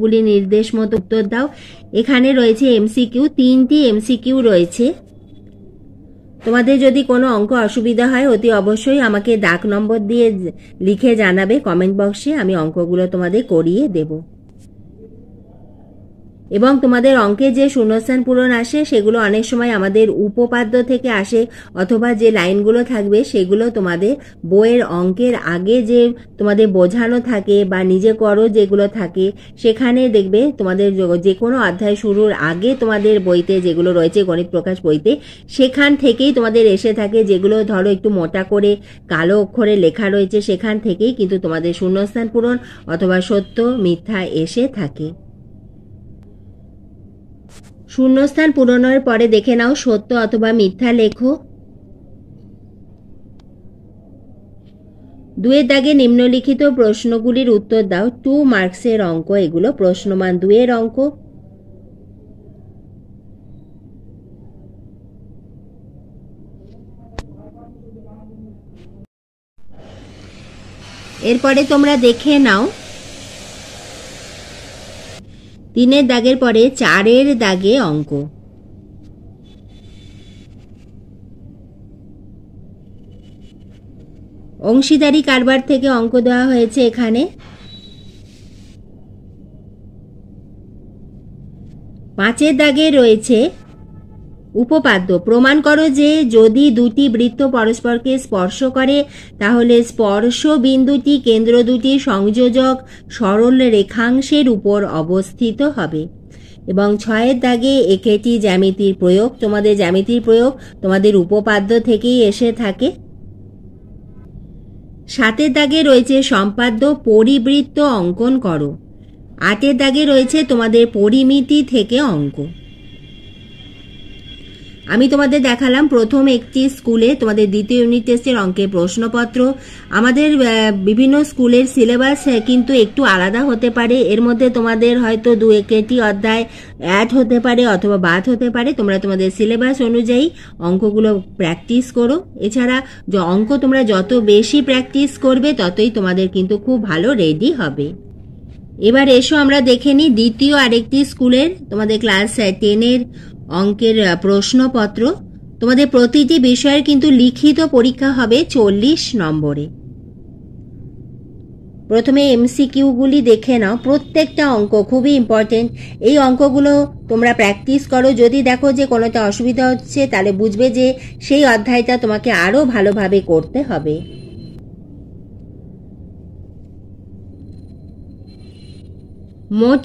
গুলি নির্দেশ মতো উত্তর দাও। এখানে রয়েছে এমসিকিউ, 3টি এমসিকিউ রয়েছে। তোমাদের যদি কোনো অঙ্ক অসুবিধা হয় অতি অবশ্যই আমাকে ডাক নম্বর দিয়ে লিখে জানাবে কমেন্ট বক্সে, আমি অঙ্কগুলো তোমাদের করিয়ে দেব। এবং তোমাদের অঙ্কে যে শূন্যস্থান পূরণ আসে সেগুলো অনেক সময় আমাদের উপপাদ্য থেকে আসে, অথবা যে লাইনগুলো থাকবে সেগুলো তোমাদের বইয়ের অঙ্কের আগে যে তোমাদের বোঝানো থাকে বা নিজে করো যেগুলো থাকে, সেখানে দেখবে তোমাদের যে কোনো অধ্যায় শুরুর আগে তোমাদের বইতে যেগুলো রয়েছে গণিত প্রকাশ বইতে, সেখান থেকেই তোমাদের এসে থাকে। যেগুলো ধরো একটু মোটা করে কালো অক্ষরে লেখা রয়েছে সেখান থেকেই কিন্তু তোমাদের শূন্যস্থান পূরণ অথবা সত্য মিথ্যা এসে থাকে। শূন্যস্থান পূরণের পরে দেখে নাও সত্য অথবা মিথ্যা লেখো। 2 দাগে নিম্নলিখিত প্রশ্নগুলির উত্তর দাও। 2 মার্কসের অঙ্ক এগুলো, প্রশ্নমান 2 এর অঙ্ক। এরপরে তোমরা দেখে নাও 3 দাগের পরে 4 দাগে অঙ্ক। অংশীদারি কারবার থেকে অঙ্ক দেওয়া হয়েছে এখানে। 5 দাগে রয়েছে উপপাদ্য। প্রমাণ করো যে যদি দুটি বৃত্ত পরস্পরকে স্পর্শ করে তাহলে স্পর্শ বিন্দুটি কেন্দ্র দুটির সংযোজক সরল রেখাংশের উপর অবস্থিত হবে। এবং 6 দাগে একেটি জ্যামিতির প্রয়োগ। তোমাদের জ্যামিতির প্রয়োগ তোমাদের উপপাদ্য থেকেই এসে থাকে। 7 দাগে রয়েছে সম্পাদ্য পরিবৃত্ত অঙ্কন করো। 8 দাগে রয়েছে তোমাদের পরিমিতি থেকে অঙ্ক। আমি তোমাদের দেখালাম প্রথম একটি স্কুলে তোমাদের দ্বিতীয় ইউনিট টেস্টের অঙ্কের প্রশ্নপত্র। আমাদের বিভিন্ন স্কুলের সিলেবাস কিন্তু একটু আলাদা হতে পারে। এর মধ্যে তোমাদের হয়তো 2-1টি অধ্যায় অ্যাড হতে পারে অথবা বাদ হতে পারে। তোমরা তোমাদের সিলেবাস অনুযায়ী অঙ্কগুলো প্র্যাকটিস করো। এছাড়া অঙ্ক তোমরা যত বেশি প্র্যাকটিস করবে ততই তোমাদের কিন্তু খুব ভালো রেডি হবে। এবার এসো আমরা দেখে নিই দ্বিতীয় আরেকটি স্কুলের তোমাদের ক্লাস 10-এর অঙ্কের প্রশ্নপত্র। তোমাদের প্রতিটি বিষয়ের কিন্তু লিখিত পরীক্ষা হবে 40 নম্বরে। প্রথমে এমসিকিউগুলি দেখে নাও। প্রত্যেকটা অঙ্ক খুবই ইম্পর্টেন্ট। এই অঙ্কগুলো তোমরা প্র্যাকটিস করো। যদি দেখো যে কোনোটা অসুবিধা হচ্ছে তাহলে বুঝবে যে সেই অধ্যায়টা তোমাকে আরো ভালোভাবে করতে হবে। মোট